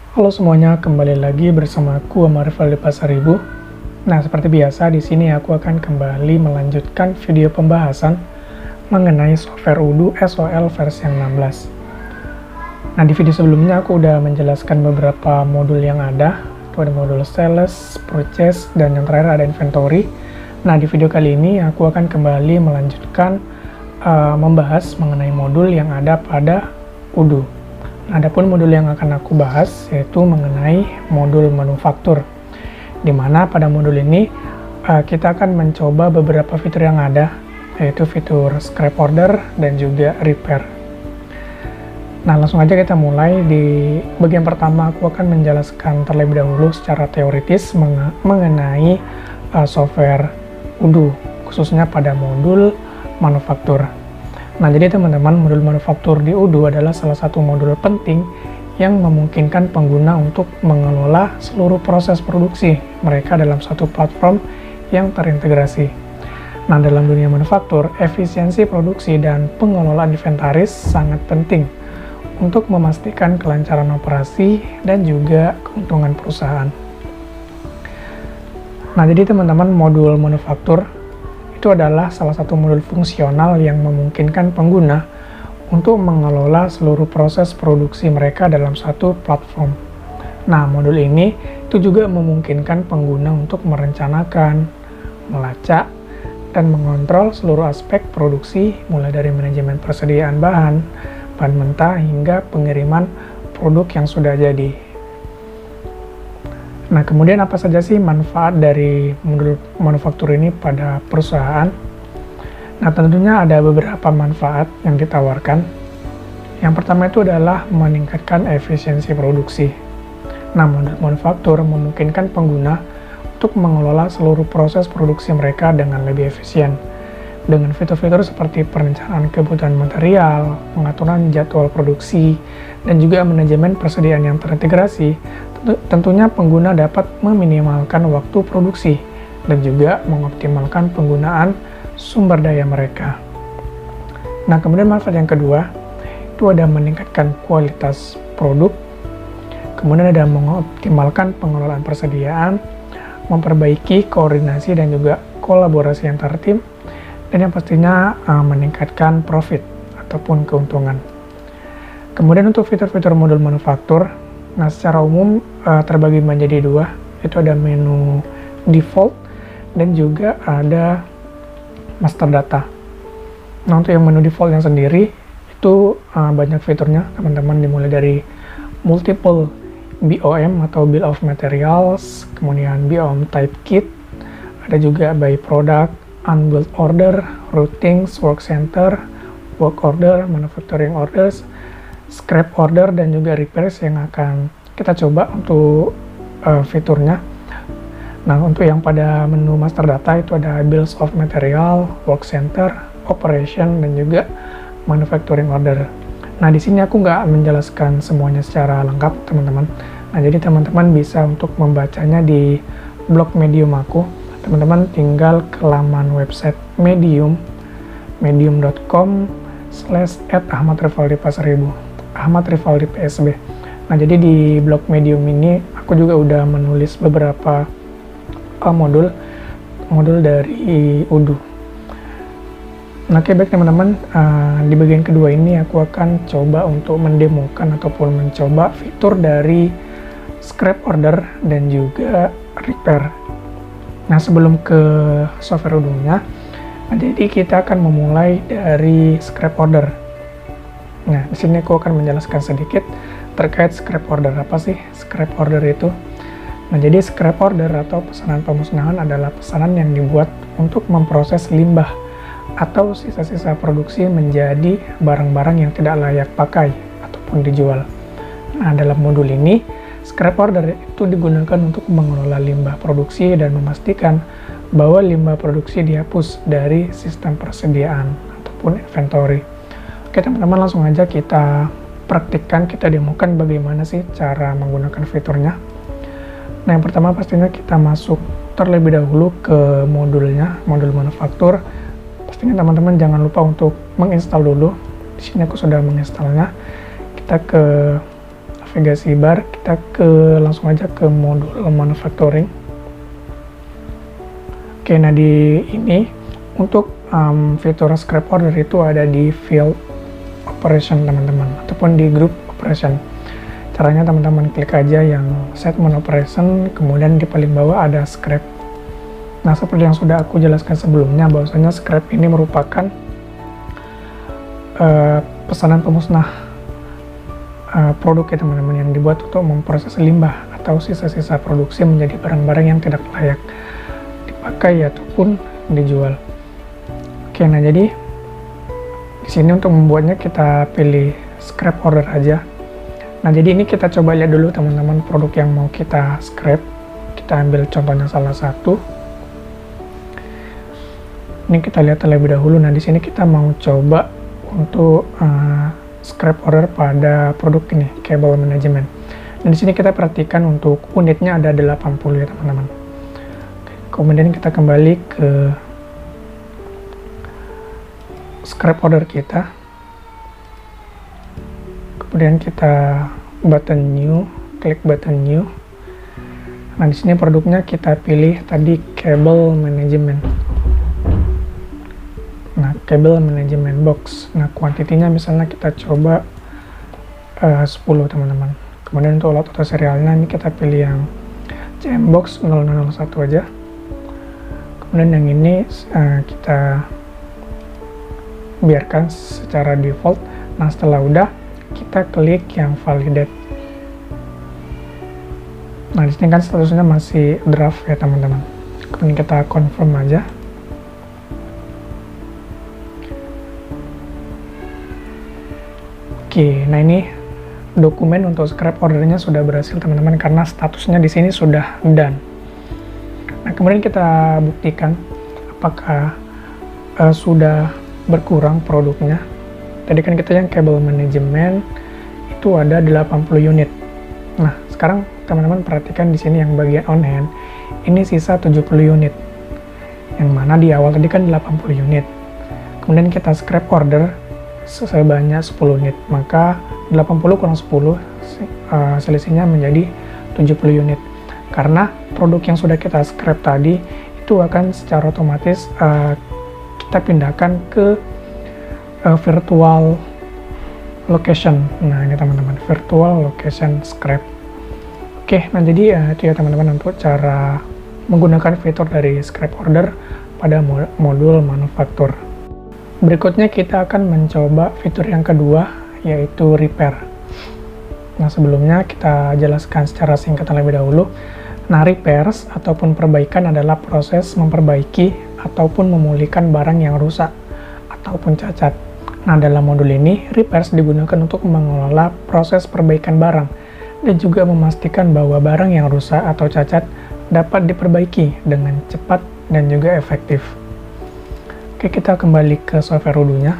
Halo semuanya, kembali lagi bersama aku Amarifal di Pasaribu. Nah, seperti biasa di sini aku akan kembali melanjutkan video pembahasan mengenai software Odoo SOL versi yang 16. Nah, di video sebelumnya aku udah menjelaskan beberapa modul yang ada. Itu ada modul sales, purchase, dan yang terakhir ada inventory. Nah, di video kali ini aku akan kembali melanjutkan membahas mengenai modul yang ada pada Odoo. Adapun modul yang akan aku bahas yaitu mengenai modul manufaktur, di mana pada modul ini kita akan mencoba beberapa fitur yang ada, yaitu fitur scrap order dan juga repair. Nah, langsung aja kita mulai. Di bagian pertama aku akan menjelaskan terlebih dahulu secara teoritis mengenai software Odoo, khususnya pada modul manufaktur. Nah, jadi teman-teman, modul manufaktur di Odoo adalah salah satu modul penting yang memungkinkan pengguna untuk mengelola seluruh proses produksi mereka dalam satu platform yang terintegrasi. Nah, dalam dunia manufaktur, efisiensi produksi dan pengelolaan inventaris sangat penting untuk memastikan kelancaran operasi dan juga keuntungan perusahaan. Nah, jadi teman-teman, modul manufaktur itu adalah salah satu modul fungsional yang memungkinkan pengguna untuk mengelola seluruh proses produksi mereka dalam satu platform. Nah, modul ini itu juga memungkinkan pengguna untuk merencanakan, melacak, dan mengontrol seluruh aspek produksi, mulai dari manajemen persediaan bahan mentah hingga pengiriman produk yang sudah jadi. Nah, kemudian apa saja sih manfaat dari modul manufaktur ini pada perusahaan? Nah, tentunya ada beberapa manfaat yang ditawarkan. Yang pertama itu adalah meningkatkan efisiensi produksi. Nah, modul manufaktur memungkinkan pengguna untuk mengelola seluruh proses produksi mereka dengan lebih efisien. Dengan fitur-fitur seperti perencanaan kebutuhan material, pengaturan jadwal produksi, dan juga manajemen persediaan yang terintegrasi, tentunya pengguna dapat meminimalkan waktu produksi dan juga mengoptimalkan penggunaan sumber daya mereka. Nah, kemudian manfaat yang kedua itu ada meningkatkan kualitas produk, kemudian ada mengoptimalkan pengelolaan persediaan, memperbaiki koordinasi dan juga kolaborasi antar tim, dan yang pastinya meningkatkan profit ataupun keuntungan. Kemudian untuk fitur-fitur modul manufaktur, nah secara umum terbagi menjadi dua, itu ada menu default dan juga ada master data. Nah, untuk yang menu default yang sendiri itu banyak fiturnya teman-teman, dimulai dari multiple BOM atau bill of materials, kemudian BOM type kit, ada juga by product, unbilled order, routings, work center, work order, manufacturing orders, scrap order, dan juga repairs yang akan kita coba untuk fiturnya. Nah, untuk yang pada menu master data itu ada bills of material, work center, operation, dan juga manufacturing order. Nah, di sini aku nggak menjelaskan semuanya secara lengkap, teman-teman. Nah, jadi teman-teman bisa untuk membacanya di blog Medium aku. Teman-teman tinggal ke laman website Medium, medium.com/@ahmadrivaldi Ahmad Rivaldi PSB. Nah, jadi di blog Medium ini aku juga udah menulis beberapa modul dari Odoo. Nah, oke, baik teman-teman, di bagian kedua ini aku akan coba untuk mendemokan ataupun mencoba fitur dari scrap order dan juga repair. Nah, sebelum ke software Odoo-nya, jadi kita akan memulai dari scrap order. Nah, di sini aku akan menjelaskan sedikit terkait scrap order. Apa sih scrap order itu? Nah, jadi scrap order atau pesanan pemusnahan adalah pesanan yang dibuat untuk memproses limbah atau sisa-sisa produksi menjadi barang-barang yang tidak layak pakai ataupun dijual. Nah, dalam modul ini, scrap order itu digunakan untuk mengelola limbah produksi dan memastikan bahwa limbah produksi dihapus dari sistem persediaan ataupun inventory. Oke teman-teman, langsung aja kita praktikkan, kita demokan bagaimana sih cara menggunakan fiturnya. Nah, yang pertama pastinya kita masuk terlebih dahulu ke modulnya, modul manufaktur. Pastinya teman-teman jangan lupa untuk menginstal dulu. Di sini aku sudah menginstalnya. Kita ke navigasi bar, kita langsung aja ke modul manufacturing. Oke, nah di ini untuk fitur scrap order itu ada di field operation teman-teman, ataupun di group operation. Caranya teman-teman klik aja yang segment operation, kemudian di paling bawah ada scrap. Nah, seperti yang sudah aku jelaskan sebelumnya, bahwasanya scrap ini merupakan pesanan pemusnah produk ya teman-teman, yang dibuat untuk memproses limbah atau sisa-sisa produksi menjadi barang-barang yang tidak layak dipakai ataupun dijual. Oke, nah jadi di sini untuk membuatnya kita pilih scrap order aja. Nah, jadi ini kita coba lihat dulu teman-teman produk yang mau kita scrap. Kita ambil contohnya salah satu. Ini kita lihat terlebih dahulu. Nah, di sini kita mau coba untuk scrap order pada produk ini, cable management. Dan di sini kita perhatikan untuk unitnya ada 80 ya teman-teman. Kemudian kita kembali ke scrap order kita. Kemudian kita button new, klik button new. Nah, di sini produknya kita pilih tadi cable management. Nah, cable management box. Nah, kuantitinya misalnya kita coba 10 teman-teman. Kemudian untuk lot atau serialnya ini kita pilih yang CM box 0001 aja. Kemudian yang ini kita biarkan secara default. Nah, setelah udah kita klik yang validate. Nah, di sini kan statusnya masih draft ya teman-teman. Kemudian kita confirm aja. Oke, nah ini dokumen untuk scrap ordernya sudah berhasil teman-teman, karena statusnya di sini sudah done. Nah, kemudian kita buktikan apakah sudah berkurang produknya. Tadi kan kita yang cable management itu ada 80 unit. Nah, sekarang teman-teman perhatikan di sini yang bagian on hand ini sisa 70 unit. Yang mana di awal tadi kan 80 unit. Kemudian kita scrap order sebanyak 10 unit, maka 80 kurang 10 selisihnya menjadi 70 unit. Karena produk yang sudah kita scrap tadi itu akan secara otomatis kita pindahkan ke virtual location. Nah, ini teman-teman, virtual location scrap. Oke, nah jadi itu ya teman-teman untuk cara menggunakan fitur dari scrap order pada modul manufaktur. Berikutnya kita akan mencoba fitur yang kedua, yaitu repair. Nah, sebelumnya kita jelaskan secara singkat terlebih dahulu. Nah, repairs ataupun perbaikan adalah proses memperbaiki ataupun memulihkan barang yang rusak ataupun cacat. Nah, dalam modul ini, repairs digunakan untuk mengelola proses perbaikan barang dan juga memastikan bahwa barang yang rusak atau cacat dapat diperbaiki dengan cepat dan juga efektif. Oke, kita kembali ke software Odoo-nya.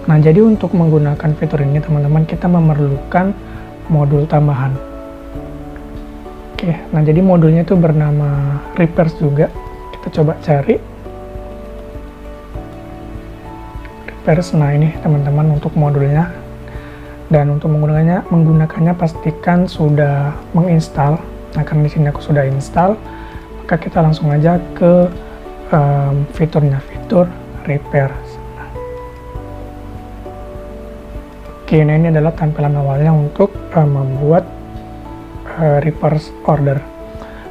Nah, jadi untuk menggunakan fitur ini teman-teman, kita memerlukan modul tambahan. Oke, nah jadi modulnya itu bernama repairs juga. Kita coba cari repairs. Nah, ini teman-teman untuk modulnya. Dan untuk menggunakannya pastikan sudah menginstal. Nah, karena di sini aku sudah install, maka kita langsung aja ke fiturnya, fitur repair. Oke, nah ini adalah tampilan awalnya untuk membuat repairs order.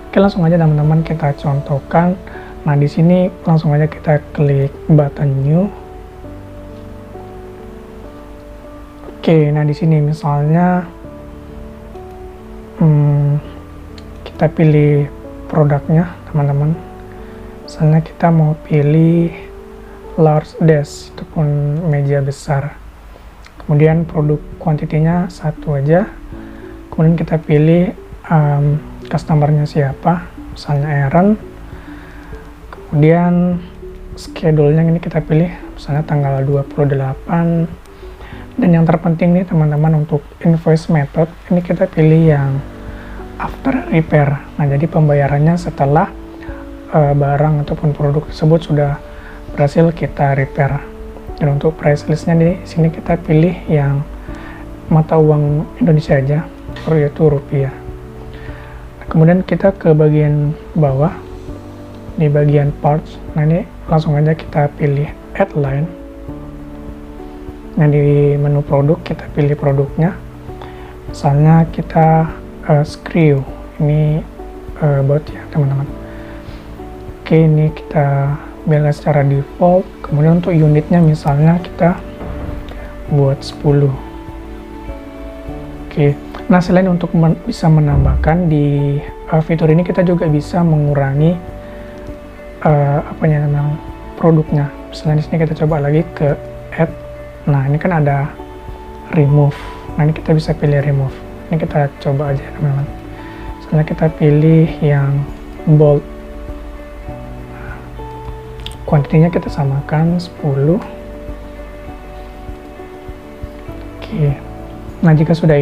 Oke, langsung aja teman-teman kita contohkan. Nah, di sini langsung aja kita klik button new. Oke, nah di sini misalnya kita pilih produknya teman-teman. Misalnya kita mau pilih large desk ataupun meja besar. Kemudian produk kuantitinya satu aja. Kemudian kita pilih customer-nya siapa, misalnya Aaron. Kemudian schedule-nya ini kita pilih misalnya tanggal 28. Dan yang terpenting nih teman-teman, untuk invoice method ini kita pilih yang after repair. Nah, jadi pembayarannya setelah barang ataupun produk tersebut sudah berhasil kita repair. Dan untuk price listnya di sini kita pilih yang mata uang Indonesia aja. manufaktur, yaitu rupiah. Nah, kemudian kita ke bagian bawah, di bagian parts. Nah, ini langsung aja kita pilih add line. Nah, di menu produk kita pilih produknya, misalnya kita screw, ini bot ya teman-teman. Oke, ini kita bela secara default. Kemudian untuk unitnya misalnya kita buat 10. Oke, nah selain untuk bisa menambahkan di fitur ini, kita juga bisa mengurangi namanya produknya. Misalnya di sini kita coba lagi ke add. Nah, ini kan ada remove. Nah, ini kita bisa pilih remove. Ini kita coba aja teman-teman. Misalnya kita pilih yang bold. Kuantitinya kita samakan 10. Oke. Nah, jika sudah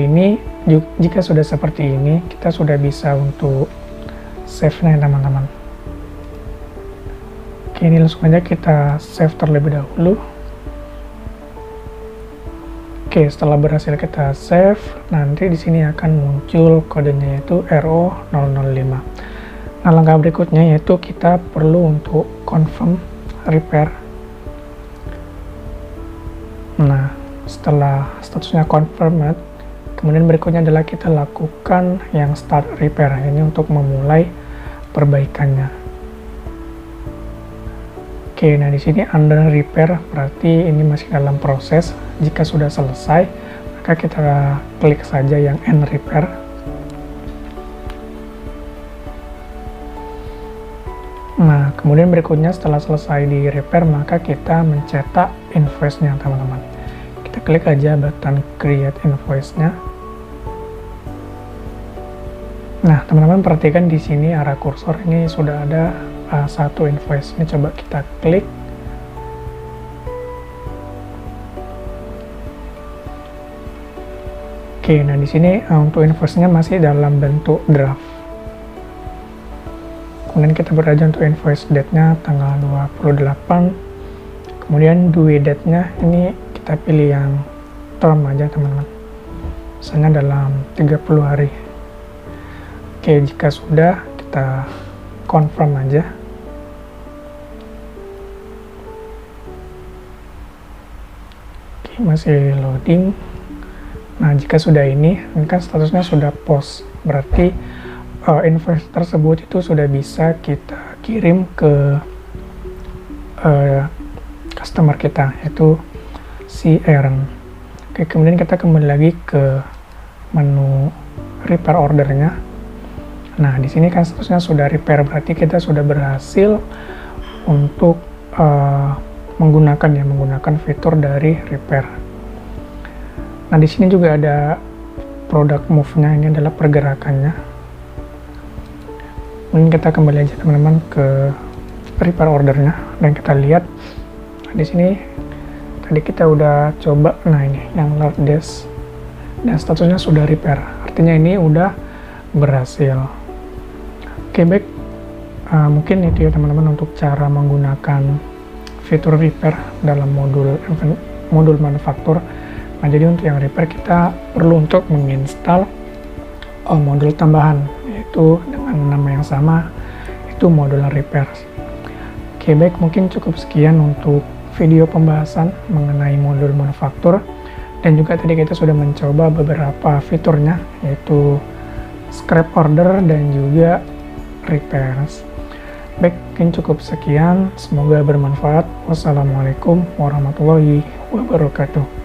seperti ini, kita sudah bisa untuk save-nya teman-teman. Oke, ini langsung aja kita save terlebih dahulu. Oke, setelah berhasil kita save, nanti di sini akan muncul kodenya yaitu RO005. Nah, langkah berikutnya yaitu kita perlu untuk confirm repair. Nah, setelah statusnya confirmed, kemudian berikutnya adalah kita lakukan yang start repair. Ini untuk memulai perbaikannya. Oke, nah di sini under repair berarti ini masih dalam proses. Jika sudah selesai, maka kita klik saja yang end repair. Nah, kemudian berikutnya setelah selesai di repair, maka kita mencetak invoice-nya, teman-teman. Kita klik aja button create invoice-nya. Nah, teman-teman perhatikan di sini arah kursor ini sudah ada satu invoice. Ini coba kita klik. Oke, nah di sini untuk invoice-nya masih dalam bentuk draft. Kemudian kita beraja untuk invoice date-nya tanggal 28. Kemudian due date-nya ini kita pilih yang term aja teman-teman. Misalnya dalam 30 hari. Oke, jika sudah kita confirm aja. Masih loading. Nah, jika sudah ini kan statusnya sudah post, berarti invoice tersebut itu sudah bisa kita kirim ke customer kita, yaitu si Aaron. Oke, kemudian kita kembali lagi ke menu repair ordernya. Nah, di sini kan statusnya sudah repair, berarti kita sudah berhasil untuk menggunakan fitur dari repair. Nah, di sini juga ada product move-nya, ini adalah pergerakannya. Mungkin kita kembali aja teman-teman ke repair ordernya dan kita lihat di sini tadi kita udah coba. Nah, ini yang Lord Dash dan statusnya sudah repair, artinya ini udah berhasil. Oke, baik, mungkin itu ya teman-teman untuk cara menggunakan fitur repair dalam modul manufaktur. Nah, jadi untuk yang repair kita perlu untuk menginstal modul tambahan, yaitu dengan nama yang sama, itu modul repair. Oke, baik, mungkin cukup sekian untuk video pembahasan mengenai modul manufaktur, dan juga tadi kita sudah mencoba beberapa fiturnya, yaitu scrap order dan juga repairs. Baik, mungkin cukup sekian. Semoga bermanfaat. Wassalamualaikum warahmatullahi wabarakatuh.